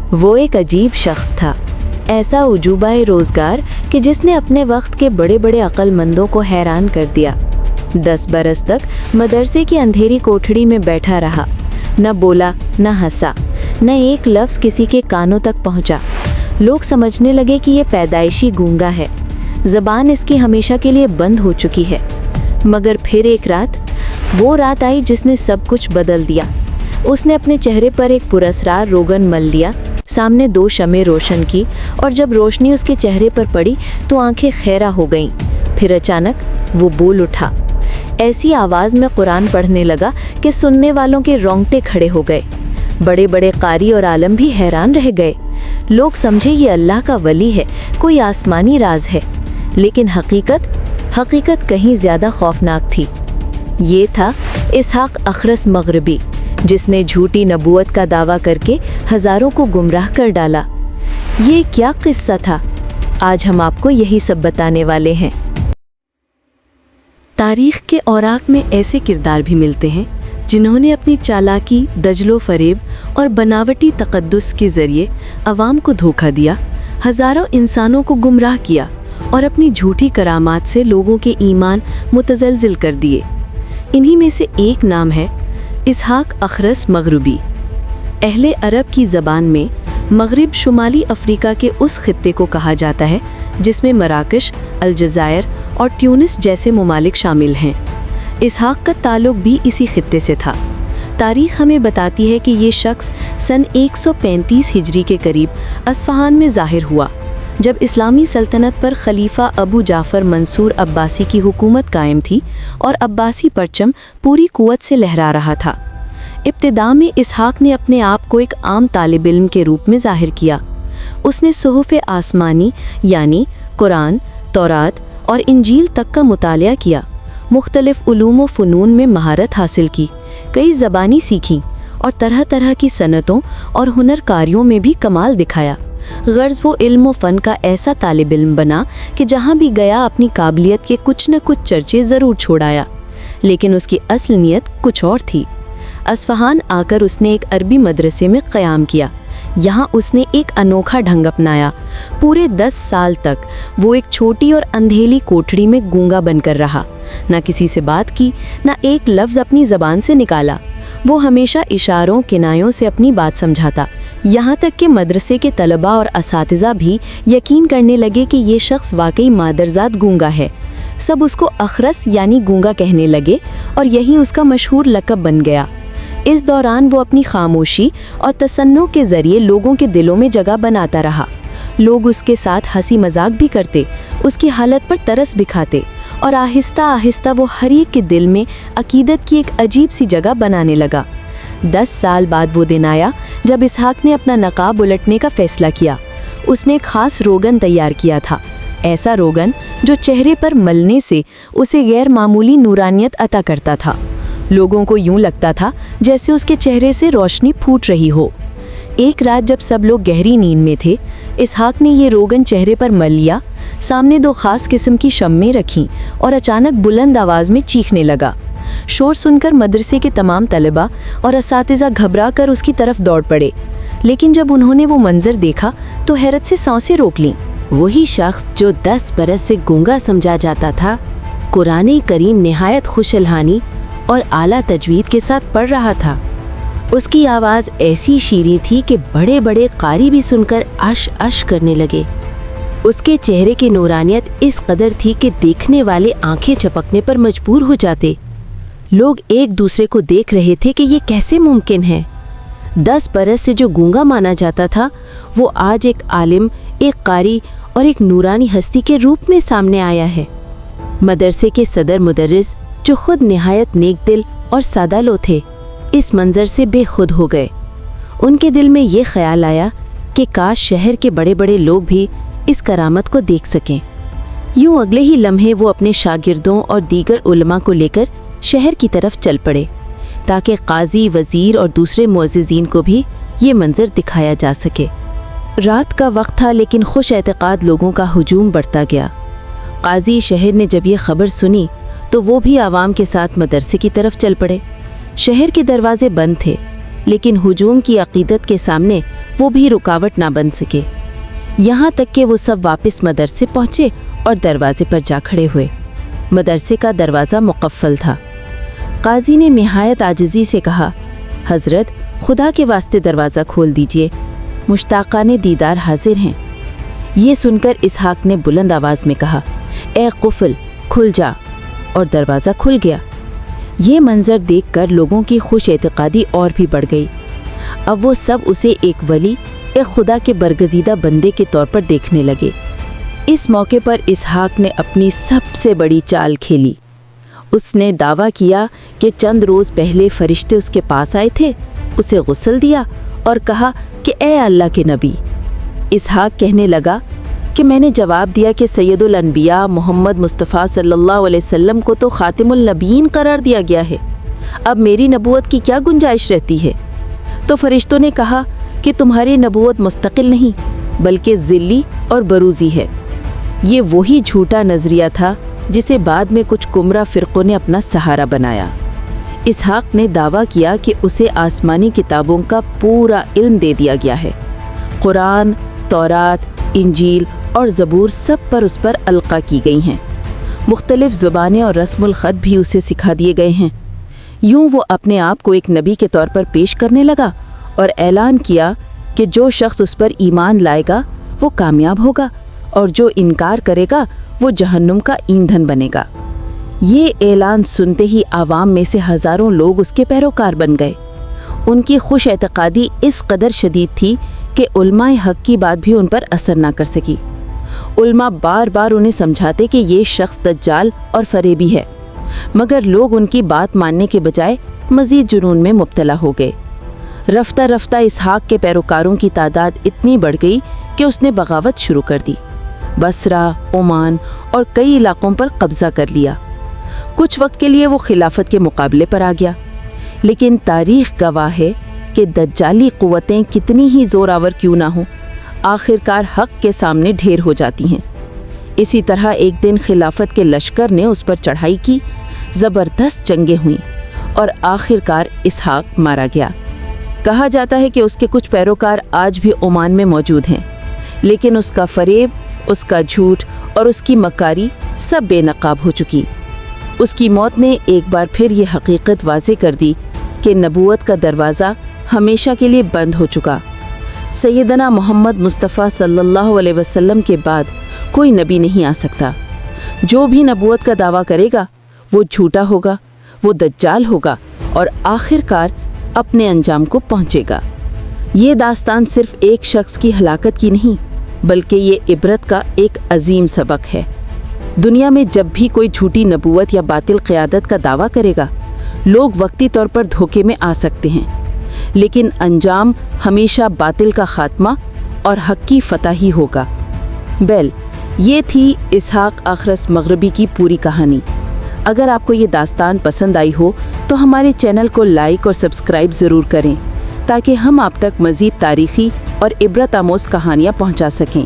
वो एक अजीब शख्स था, ऐसा उजूबाए रोज़गार कि जिसने अपने वक्त के बड़े बड़े अक्लमंदों को हैरान कर दिया। 10 बरस तक मदरसे की अंधेरी कोठड़ी में बैठा रहा, न बोला, न हंसा, न एक लफ्ज़ किसी के कानों तक पहुंचा। लोग समझने लगे कि ये पैदाइशी गूंगा है, ज़बान इसकी हमेशा के लिए बंद हो चुकी है। मगर फिर एक रात, वो रात आई जिसने सब कुछ बदल दिया। उसने अपने चेहरे पर एक पुरस्रार रोगन मल लिया, सामने 2 शमें रोशन की, और जब रोशनी उसके चेहरे पर पड़ी तो आंखें खैरा हो गईं। फिर अचानक वो बोल उठा। ऐसी आवाज़ में कुरान पढ़ने लगा कि सुनने वालों के रोंगटे खड़े हो गए। बड़े बड़े कारी और आलम भी हैरान रह गए। लोग समझे ये अल्लाह का वली है, कोई आसमानी राज है। लेकिन हकीकत कहीं ज़्यादा खौफनाक थी। ये था इसहाक अखरस मगरबी, जिसने झूठी नबूवत का दावा करके हज़ारों को गुमराह कर डाला। ये क्या किस्सा था? आज हम आपको यही सब बताने वाले हैं। तारीख़ के औराक में ऐसे किरदार भी मिलते हैं जिन्होंने अपनी चालाकी, दजलो फरेब और बनावटी तकद्दुस के ज़रिए अवाम को धोखा दिया, हज़ारों इंसानों को गुमराह किया और अपनी झूठी करामात से लोगों के ईमान मुतज़लज़िल कर दिए। इन्हीं में से एक नाम है इसहाक अखरस मगरबी। अहले अरब की ज़बान में मगरिब शुमाली अफ्रीका के उस खित्ते को कहा जाता है जिसमें मराकश, अलजायर और ट्यूनिस जैसे ममालिक शामिल हैं। इसहाक का ताल्लुक भी इसी खित्ते से था। तारीख़ हमें बताती है कि ये शख्स सन 135 हिजरी के करीब अस्फ़हान में ज़ाहिर हुआ, जब इस्लामी सल्तनत पर खलीफा अबू जाफ़र मंसूर अब्बासी की हुकूमत कायम थी और अब्बासी परचम पूरी कुव्वत से लहरा रहा था। इब्तिदा में इसहाक ने अपने आप को एक आम तालिब इल्म के रूप में ज़ाहिर किया। उसने सुहुफ़ आसमानी यानी कुरान, तौरात और इंजील तक का मुतालिया किया, मुख्तलिफ उलूम व फ़नून में महारत हासिल की, कई ज़बानी सीखीं और तरह तरह की सनतों और हुनर कारियों में भी कमाल दिखाया। गर्ज़ वो इल्म व फ़न का ऐसा तालिब इल्म बना कि जहाँ भी गया अपनी काबिलियत के कुछ न कुछ चर्चे ज़रूर छोड़ाया। लेकिन उसकी असल नीयत कुछ और थी। अस्फ़हान आकर उसने एक अरबी मदरसे में क़याम किया। यहाँ उसने एक अनोखा ढंग अपनाया। पूरे 10 साल तक वो एक छोटी और अंधेली कोठड़ी में गूंगा बनकर रहा। ना किसी से बात की, ना एक लफ्ज़ अपनी ज़बान से निकाला। वो हमेशा इशारों किनायों से अपनी बात समझाता। यहाँ तक कि मदरसे के तलबा और असातिज़ा भी यकीन करने लगे कि ये शख्स वाकई मादरजात गूंगा है। सब उसको अखरस यानी गूंगा कहने लगे और यही उसका मशहूर लक़ब बन गया। इस दौरान वो अपनी खामोशी और तसन्नुह के ज़रिए लोगों के दिलों में जगह बनाता रहा। लोग उसके साथ हंसी मजाक भी करते, उसकी हालत पर तरस भी खाते और आहिस्ता आहिस्ता वो हर एक के दिल में अकीदत की एक अजीब सी जगह बनाने लगा। 10 साल बाद वो दिन आया जब इसहाक ने अपना नकाब उलटने का फ़ैसला किया। उसने एक ख़ास रोगन तैयार किया था, ऐसा रोगन जो चेहरे पर मलने से उसे गैर मामूली नूरानियत अता करता था। लोगों को यूं लगता था जैसे उसके चेहरे से रोशनी फूट रही हो। एक रात जब सब लोग गहरी नींद में थे, इसहाक ने ये रोगन चेहरे पर मल लिया, सामने 2 ख़ास किस्म की शम्में रखीं और अचानक बुलंद आवाज़ में चीखने लगा। शोर सुनकर मदरसे के तमाम तलबा और असातिज़ा घबरा कर उसकी तरफ दौड़ पड़े। लेकिन जब उन्होंने वो मंजर देखा तो हैरत से सांसें रोक लीं। वही शख्स जो 10 बरस से गूंगा समझा जाता था, कुरान करीम निहायत खुशलहानी और आला तजवीद के साथ पढ़ रहा था। उसकी आवाज़ ऐसी शीरीं थी कि बड़े बड़े कारी भी सुनकर अश अश करने लगे। उसके चेहरे की नूरानियत इस कदर थी कि देखने वाले आंखें झपकने पर मजबूर हो जाते। लोग एक दूसरे को देख रहे थे कि ये कैसे मुमकिन है। 10 बरस से जो गूंगा माना जाता था, वो आज एक आलिम, एक कारी और एक नूरानी हस्ती के रूप में सामने आया है। मदरसे के सदर मुदर्रिस, जो खुद निहायत नेक दिल और सादालो थे, इस मंजर से बेखुद हो गए। उनके दिल में ये ख्याल आया कि काश शहर के बड़े बड़े लोग भी इस करामत को देख सकें। यूं अगले ही लम्हे वो अपने शागिर्दों और दीगर उलमा को लेकर शहर की तरफ चल पड़े, ताकि काजी, वज़ीर और दूसरे मुअज़्ज़िज़ीन को भी ये मंजर दिखाया जा सके। रात का वक्त था, लेकिन खुश एतक़ाद लोगों का हुजूम बढ़ता गया। काजी शहर ने जब ये खबर सुनी तो वो भी आवाम के साथ मदरसे की तरफ चल पड़े। शहर के दरवाजे बंद थे, लेकिन हुजूम की अकीदत के सामने वो भी रुकावट ना बन सके। यहाँ तक कि वो सब वापस मदरसे पहुँचे और दरवाजे पर जा खड़े हुए। मदरसे का दरवाज़ा मुक़फ़्फ़ल था। काजी ने निहायत आजिज़ी से कहा, हज़रत, खुदा के वास्ते दरवाज़ा खोल दीजिए, मुश्ताक़ाने दीदार हाजिर हैं। ये सुनकर इसहाक ने बुलंद आवाज़ में कहा, ए कुफ़ल, खुल जा, और दरवाज़ा खुल गया। ये मंज़र देखकर लोगों की खुश एतक़ादी और भी बढ़ गई। अब वो सब उसे एक वली, एक खुदा के बरगज़ीदा बंदे के तौर पर देखने लगे। इस मौके पर इसहाक ने अपनी सबसे बड़ी चाल खेली। उसने दावा किया कि चंद रोज़ पहले फरिश्ते उसके पास आए थे, उसे गुस्ल दिया और कहा कि ए अल्लाह के नबी। इसहाक कहने लगा कि मैंने जवाब दिया कि सैयदुल अनबिया मोहम्मद मुस्तफ़ा सल्लल्लाहु अलैहि वसल्लम को तो ख़ातिमुल नबीन करार दिया गया है, अब मेरी नबूवत की क्या गुंजाइश रहती है? तो फरिश्तों ने कहा कि तुम्हारी नबूवत मुस्तकिल नहीं बल्कि ज़िल्ली और बरूज़ी है। ये वही झूठा नज़रिया था जिसे बाद में कुछ गुमराह फ़िरक़ों ने अपना सहारा बनाया। इसहाक ने दावा किया कि उसे आसमानी किताबों का पूरा इल्म दे दिया गया है। कुरान, तौरात, इंजील और ज़बूर सब पर उस पर अलक़ा की गई हैं। मुख्तलिफ़ ज़ुबानें और रस्मुल ख़त भी उसे सिखा दिए गए हैं। यूँ वो अपने आप को एक नबी के तौर पर पेश करने लगा और ऐलान किया कि जो शख्स उस पर ईमान लाएगा वो कामयाब होगा और जो इनकार करेगा वो जहन्नुम का ईंधन बनेगा। ये ऐलान सुनते ही आवाम में से हज़ारों लोग उसके पैरोकार बन गए। उनकी खुश एतक़ादी इस कदर शदीद थी कि उलमाए हक़ की बात भी उन पर असर ना कर सकी। उलमा बार बार उन्हें समझाते कि ये शख्स दज्जाल और फरेबी है, मगर लोग उनकी बात मानने के बजाय मज़ीद जुनून में मुब्तला हो गए। रफ्ता रफ्ता इसहाक के पैरोकारों की तादाद इतनी बढ़ गई कि उसने बगावत शुरू कर दी। बसरा, ओमान और कई इलाकों पर कब्ज़ा कर लिया। कुछ वक्त के लिए वो खिलाफत के मुकाबले पर आ गया, लेकिन तारीख़ गवाह है कि दज्जाली क़ुव्वतें कितनी ही ज़ोरावर क्यों ना हों, आखिरकार हक़ के सामने ढेर हो जाती हैं। इसी तरह एक दिन खिलाफत के लश्कर ने उस पर चढ़ाई की, ज़बरदस्त जंगें हुईं और आखिरकार इसहाक मारा गया। कहा जाता है कि उसके कुछ पैरोकार आज भी ओमान में मौजूद हैं, लेकिन उसका फरेब, उसका झूठ और उसकी मकारी सब बेनकाब हो चुकी। उसकी मौत ने एक बार फिर ये हकीकत वाज़े कर दी कि नबूवत का दरवाज़ा हमेशा के लिए बंद हो चुका। सैयदना मोहम्मद मुस्तफ़ा सल्लल्लाहु अलैहि वसल्लम के बाद कोई नबी नहीं आ सकता। जो भी नबूवत का दावा करेगा वो झूठा होगा, वो दज्जाल होगा और आखिरकार अपने अंजाम को पहुँचेगा। ये दास्तान सिर्फ़ एक शख्स की हलाकत की नहीं, बल्कि ये इबरत का एक अजीम सबक है। दुनिया में जब भी कोई झूठी नबूवत या बातिल क़यादत का दावा करेगा, लोग वक्ती तौर पर धोखे में आ सकते हैं, लेकिन अंजाम हमेशा बातिल का ख़ात्मा और हक़ की फ़तह ही होगा। ये थी इसहाक अख़रस मग़रिबी की पूरी कहानी। अगर आपको ये दास्तान पसंद आई हो तो हमारे चैनल को लाइक और सब्सक्राइब ज़रूर करें, ताकि हम आप तक मज़ीद तारीख़ी और इबरत आमोज़ कहानियाँ पहुँचा सकें।